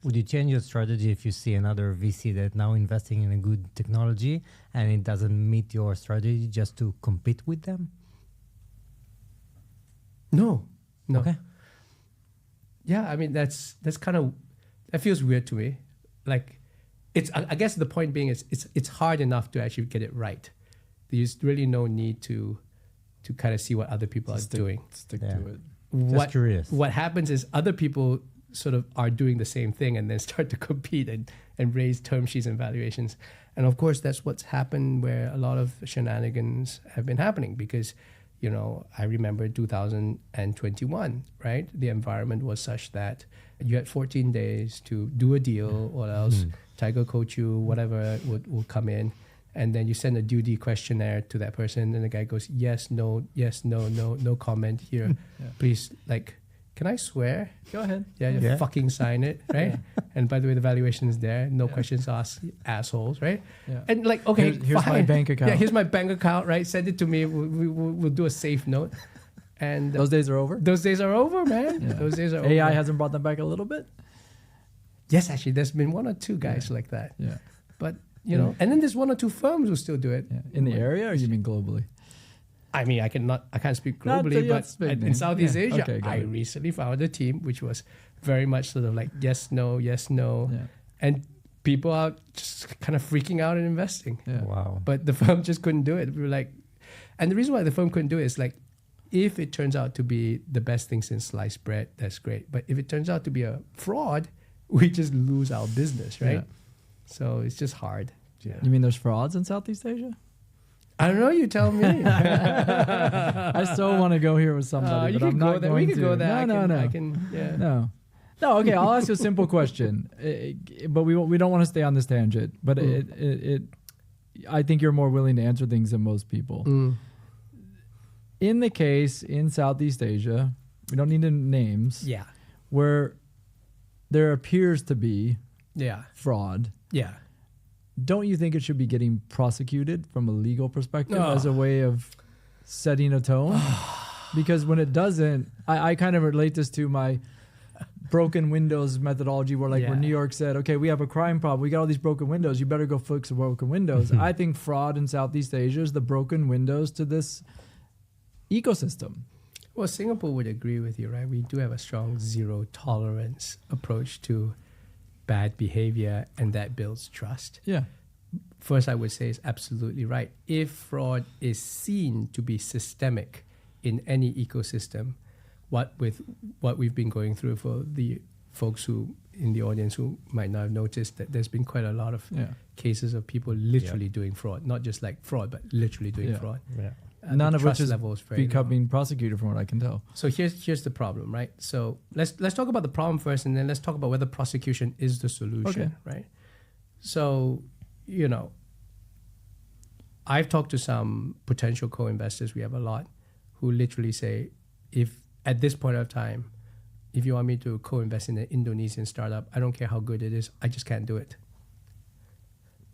Would you change your strategy if you see another VC that now investing in a good technology and it doesn't meet your strategy just to compete with them? No. Okay. Yeah, I mean that's kind of, that feels weird to me. Like, it's, I guess the point being is it's hard enough to actually get it right. There's really no need to kind of see what other people are doing. Stick to it. Just curious. What happens is other people sort of are doing the same thing and then start to compete and raise term sheets and valuations. And of course, that's what's happened where a lot of shenanigans have been happening because, you know, I remember 2021, right? The environment was such that you had 14 days to do a deal or else Tiger Coach you, whatever would come in. And then you send a duty questionnaire to that person and the guy goes, yes, no, no comment here. Please, like, can I swear? Go ahead. Yeah. Fucking sign it, right? And by the way, the valuation is there. No questions asked, assholes, right? Yeah. And like, okay, here's fine. my bank account. Yeah, here's my bank account, right? Send it to me. We'll do a safe note. And Those days are over? those days are over, man. Yeah. Those days are AI over. hasn't brought them back a little bit? Yes, actually, there's been one or two guys like that. Yeah. But, you know, and then there's one or two firms who still do it. Yeah. In the area, or you mean globally? I mean, I can't speak Not globally, the- but that's big in name. Southeast Yeah. Asia, Okay, got I it. recently found a team which was very much sort of like yes, no, Yeah. and people are just kind of freaking out and investing. Yeah. Wow. But the firm just couldn't do it. We were like, and the reason why the firm couldn't do it is like, if it turns out to be the best thing since sliced bread, that's great. But if it turns out to be a fraud, we just lose our business, right? Yeah. So it's just hard. Yeah. You mean there's frauds in Southeast Asia? I don't know. You tell me. I still want to go here with somebody, you but I'm could not go there. going We could to. go there. No. I can. Yeah. No. No, okay, I'll ask you a simple question. But we don't want to stay on this tangent. But I think you're more willing to answer things than most people. In the case in Southeast Asia, we don't need names, Yeah. where there appears to be Yeah. fraud, Yeah. don't you think it should be getting prosecuted from a legal perspective No. as a way of setting a tone? Because when it doesn't, I kind of relate this to my broken windows methodology where like when New York said, okay, we have a crime problem. We got all these broken windows. You better go fix the broken windows. I think fraud in Southeast Asia is the broken windows to this ecosystem. Well, Singapore would agree with you, right? We do have a strong zero tolerance approach to bad behavior, and that builds trust. Yeah. First, I would say is absolutely right. If fraud is seen to be systemic in any ecosystem, what we've been going through for the folks who in the audience who might not have noticed that there's been quite a lot of cases of people literally doing fraud, not just like fraud, but literally doing fraud. Yeah. None of which trust is level is very low. becoming prosecuted from what I can tell. So here's the problem, right? So let's talk about the problem first, and then let's talk about whether prosecution is the solution, right? So, you know, I've talked to some potential co-investors, we have a lot, who literally say, if at this point of time, if you want me to co-invest in an Indonesian startup, I don't care how good it is, I just can't do it.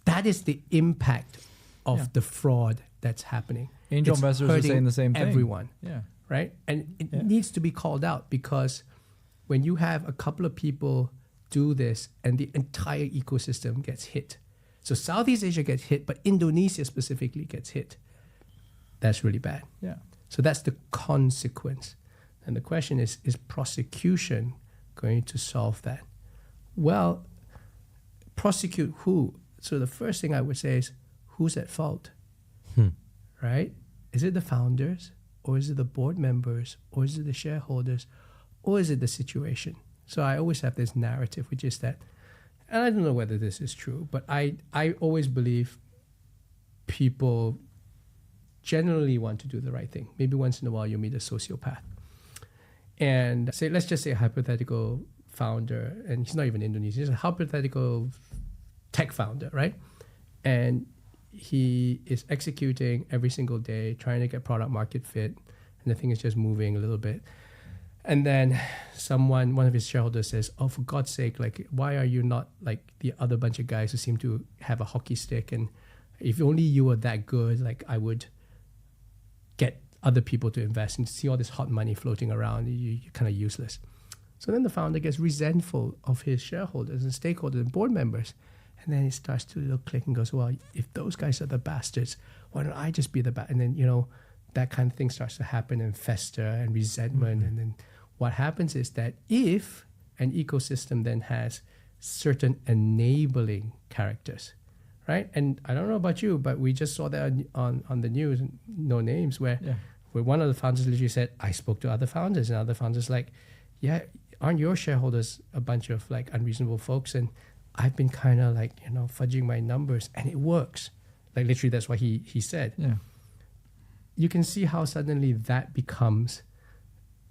That is the impact of the fraud that's happening. Angel It's investors are hurting saying the same thing. everyone. Yeah. Right? And it needs to be called out, because when you have a couple of people do this and the entire ecosystem gets hit. So Southeast Asia gets hit, but Indonesia specifically gets hit. That's really bad. Yeah. So that's the consequence. And the question is prosecution going to solve that? Well, prosecute who? So the first thing I would say is, who's at fault? Right? Is it the founders, or is it the board members, or is it the shareholders, or is it the situation? So I always have this narrative, which is that, and I don't know whether this is true, but I always believe people generally want to do the right thing. Maybe once in a while you meet a sociopath. And let's just say a hypothetical founder, and he's not even Indonesian, he's a hypothetical tech founder, right? And he is executing every single day, trying to get product market fit, and the thing is just moving a little bit. And then one of his shareholders says, oh, for God's sake, like, why are you not like the other bunch of guys who seem to have a hockey stick? And if only you were that good, like, I would get other people to invest, and see all this hot money floating around, you're kind of useless. So then the founder gets resentful of his shareholders and stakeholders and board members. And then it starts to little click and goes, well, if those guys are the bastards, why don't I just be the bad? And then, that kind of thing starts to happen and fester and resentment. And then what happens is that if an ecosystem then has certain enabling characters, right? And I don't know about you, but we just saw that on the news, no names, where one of the founders literally said, I spoke to other founders, and other founders like, yeah, aren't your shareholders a bunch of like unreasonable folks? And I've been kind of like, fudging my numbers, and it works. Like literally that's what he said. Yeah. You can see how suddenly that becomes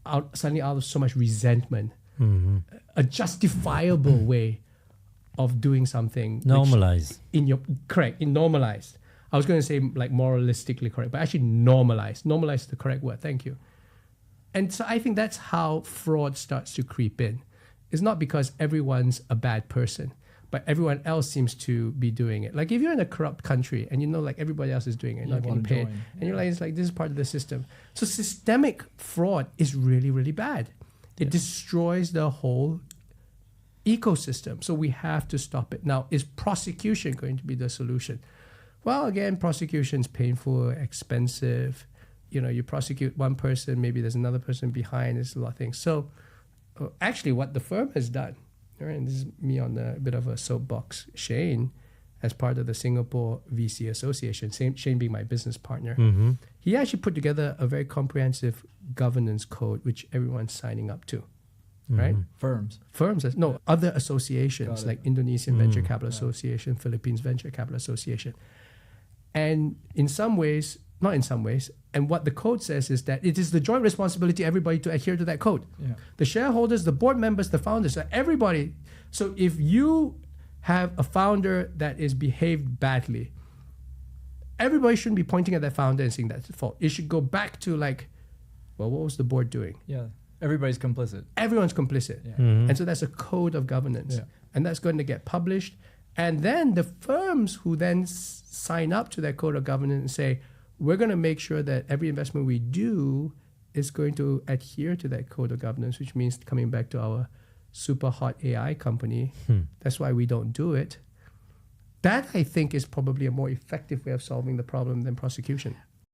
out of so much resentment, a justifiable way of doing something. Normalize. Normalized. I was going to say like moralistically correct, but actually normalized. Normalized is the correct word. Thank you. And so I think that's how fraud starts to creep in. It's not because everyone's a bad person, but everyone else seems to be doing it. Like if you're in a corrupt country and like everybody else is doing it, not getting paid, and you're like, it's like this is part of the system. So systemic fraud is really, really bad. It destroys the whole ecosystem. So we have to stop it. Now, is prosecution going to be the solution? Well, again, prosecution is painful, expensive. You prosecute one person, maybe there's another person behind. There's a lot of things. So actually what the firm has done, right, and this is me on a bit of a soapbox, Shane, as part of the Singapore VC Association, Shane being my business partner, he actually put together a very comprehensive governance code, which everyone's signing up to, right? Firms, other associations like Indonesian Venture Capital Association, Philippines Venture Capital Association. And and what the code says is that it is the joint responsibility of everybody to adhere to that code. Yeah. The shareholders, the board members, the founders, everybody. So if you have a founder that is behaved badly, everybody shouldn't be pointing at that founder and saying that's the fault. It should go back to like, well, what was the board doing? Yeah, everybody's complicit. Everyone's complicit. Yeah. And so that's a code of governance. Yeah. And that's going to get published. And then the firms who then sign up to that code of governance and say, we're going to make sure that every investment we do is going to adhere to that code of governance, which means coming back to our super hot AI company. That's why we don't do it. That, I think, is probably a more effective way of solving the problem than prosecution.